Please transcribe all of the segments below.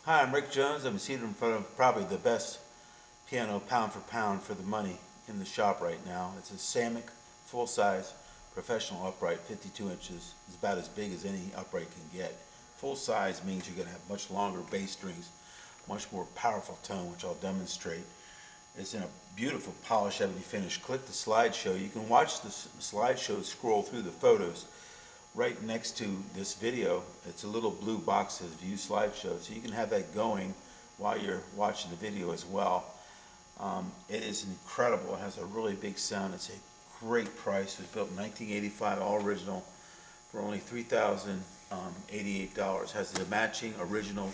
Hi, I'm Rick Jones. I'm seated in front of probably the best piano pound for pound for the money in the shop right now. It's a Samick full-size professional upright, 52 inches. It's about as big as any upright can get. Full size means you're going to have much longer bass strings, much more powerful tone, which I'll demonstrate. It's in a beautiful polished ebony finish. Click the slideshow. You can watch the slideshow scroll through the photos. Right next to this video, it's a little blue box that says View Slideshow, so you can have that going while you're watching the video as well. It is incredible. It has a really big sound. It's a great price. It was built in 1985, all original, for only $3,088. Has the matching original,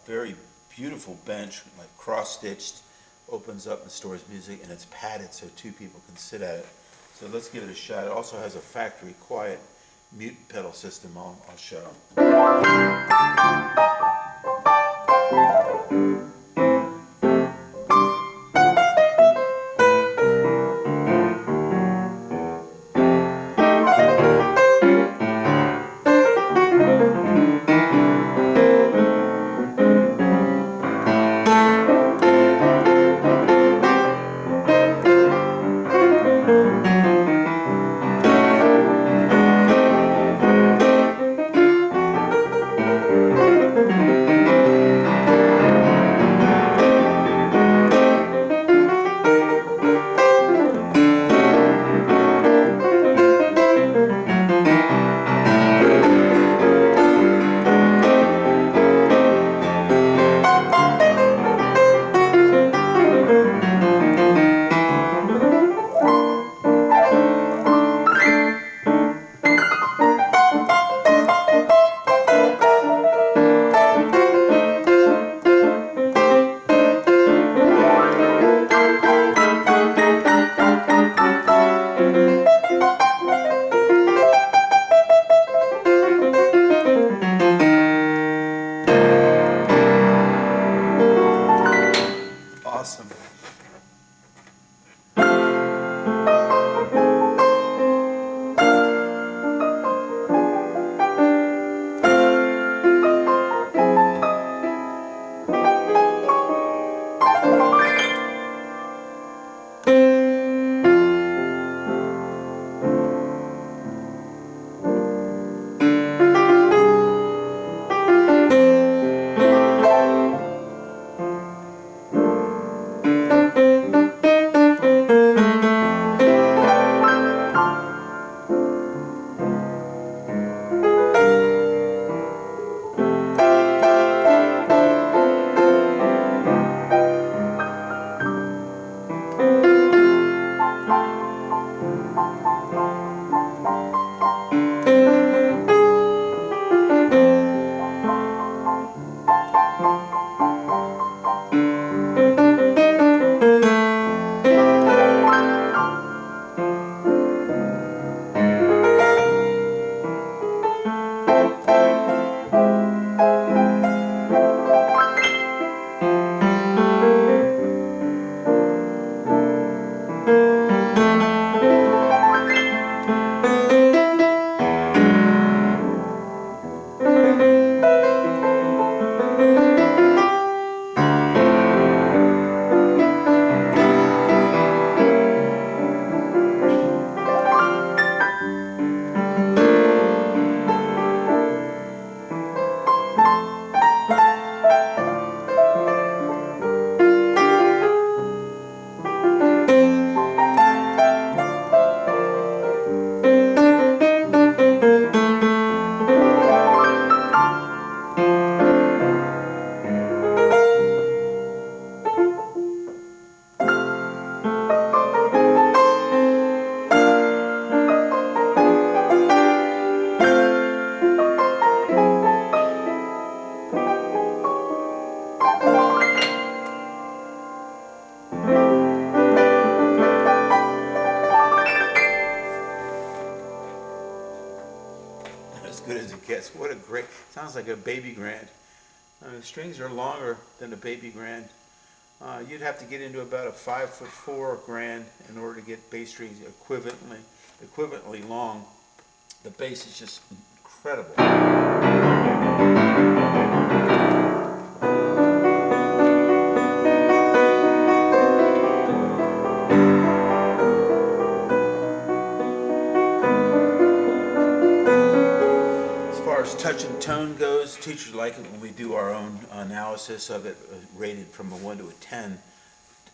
very beautiful bench, like cross-stitched, opens up and stores music, and it's padded so two people can sit at it. So let's give it a shot. It also has a factory quiet mute pedal system I'll show. Awesome. As good as it gets. What a great, sounds like a baby grand. The strings are longer than a baby grand. You'd have to get into about a 5'4" grand in order to get bass strings equivalently long. The bass is just incredible. teachers like it when we do our own analysis of it, rated from a 1 to a 10.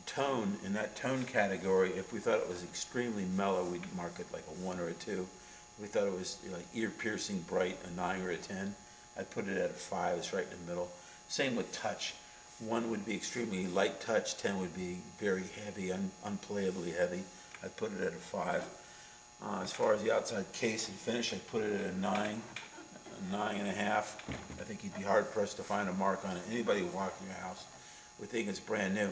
Tone, in that tone category, if we thought it was extremely mellow, we'd mark it like a 1 or a 2. If we thought it was like ear-piercing bright, a 9 or a 10. I'd put it at a 5. It's right in the middle. Same with touch. 1 would be extremely light touch. 10 would be very heavy, unplayably heavy. I'd put it at a 5. As far as the outside case and finish, I'd put it at a 9, a 9.5. I think you'd be hard pressed to find a mark on it. Anybody walking your house would think it's brand new.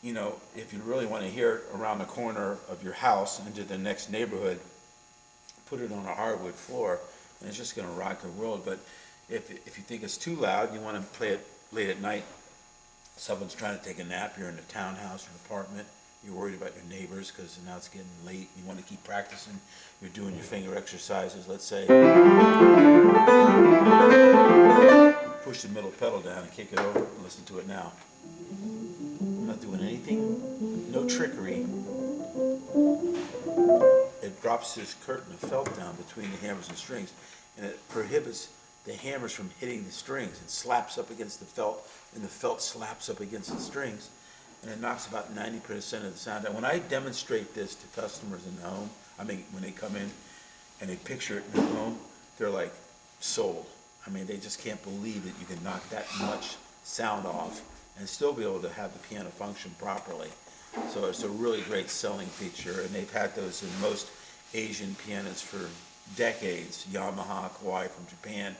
You know, if you really want to hear it around the corner of your house into the next neighborhood, put it on a hardwood floor, and it's just going to rock your world. But if you think it's too loud, you want to play it late at night, someone's trying to take a nap, you're in a townhouse or an apartment, you're worried about your neighbors because now it's getting late, you want to keep practicing, you're doing your finger exercises, let's say. Push the middle pedal down and kick it over and listen to it now. I'm not doing anything, no trickery. It drops this curtain of felt down between the hammers and strings, and it prohibits the hammers from hitting the strings. It slaps up against the felt, and the felt slaps up against the strings, and it knocks about 90% of the sound out. When I demonstrate this to customers in the home, I mean, when they come in and they picture it in their home, they're like sold. I mean, they just can't believe that you can knock that much sound off and still be able to have the piano function properly. So it's a really great selling feature, and they've had those in most Asian pianos for decades. Yamaha, Kawai from Japan,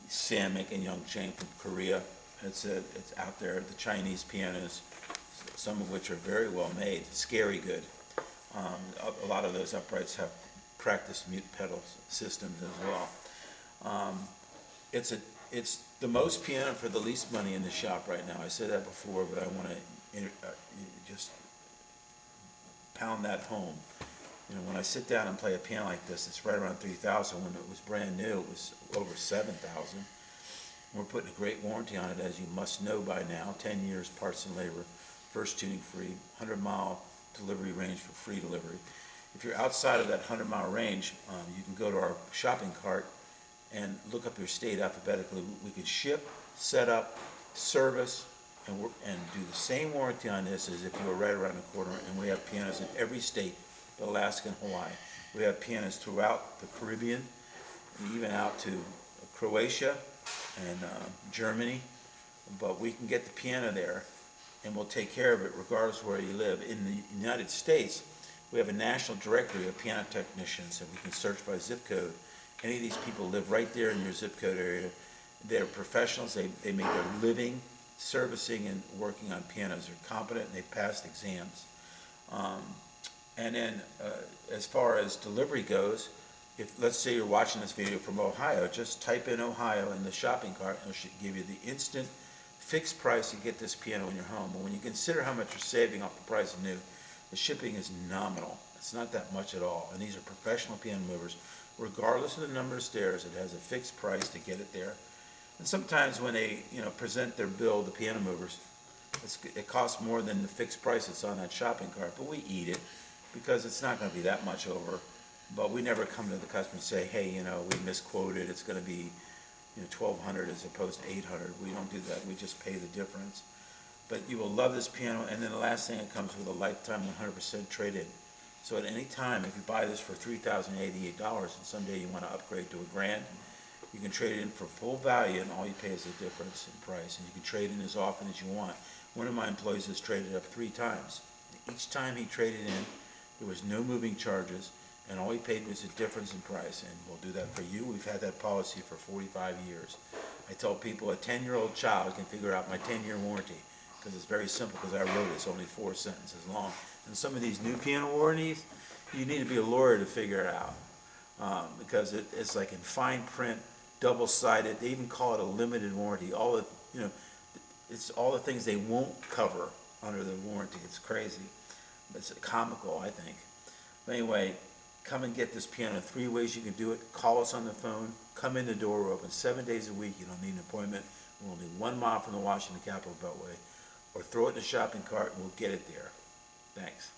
Samick and Yongcheng from Korea. It's out there. The Chinese pianos, some of which are very well made, scary good. A lot of those uprights have practice mute pedal systems as well. It's the most piano for the least money in the shop right now. I said that before, but I want to just pound that home. You know, when I sit down and play a piano like this, it's right around $3,000. When it was brand new, it was over $7,000. We're putting a great warranty on it, as you must know by now. 10 years, parts and labor, first tuning free, 100-mile delivery range for free delivery. If you're outside of that 100-mile range, you can go to our shopping cart and look up your state alphabetically. We could ship, set up, service, and do the same warranty on this as if you were right around the corner. And we have pianos in every state, Alaska and Hawaii. We have pianos throughout the Caribbean, and even out to Croatia and Germany. But we can get the piano there, and we'll take care of it regardless of where you live. In the United States, we have a national directory of piano technicians that we can search by zip code. Any of these people live right there in your zip code area. They're professionals. They make their living servicing and working on pianos. They're competent and they've passed exams. And then as far as delivery goes, if let's say you're watching this video from Ohio, just type in Ohio in the shopping cart and it should give you the instant fixed price to get this piano in your home. But when you consider how much you're saving off the price of new, the shipping is nominal. It's not that much at all. And these are professional piano movers. Regardless of the number of stairs, it has a fixed price to get it there. And sometimes when they present their bill, the piano movers, it costs more than the fixed price that's on that shopping cart, but we eat it because it's not going to be that much over. But we never come to the customer and say, hey, we misquoted, it's going to be $1,200 as opposed to $800. We don't do that. We just pay the difference. But you will love this piano. And then the last thing, it comes with a lifetime 100% trade-in. So at any time, if you buy this for $3,088 and someday you want to upgrade to $1,000, you can trade it in for full value, and all you pay is the difference in price. And you can trade in as often as you want. One of my employees has traded up 3 times. Each time he traded in, there was no moving charges, and all he paid was the difference in price. And we'll do that for you. We've had that policy for 45 years. I tell people a 10-year-old child can figure out my 10-year warranty because it's very simple, because I wrote it. It's only 4 sentences long. And some of these new piano warranties, you need to be a lawyer to figure it out because it's like in fine print, double-sided. They even call it a limited warranty. All the it's all the things they won't cover under the warranty. It's crazy. It's comical, I think. But anyway, come and get this piano. 3 ways you can do it. Call us on the phone. Come in the door. We're open 7 days a week. You don't need an appointment. We're only 1 mile from the Washington Capitol Beltway. Or throw it in the shopping cart and we'll get it there. Thanks.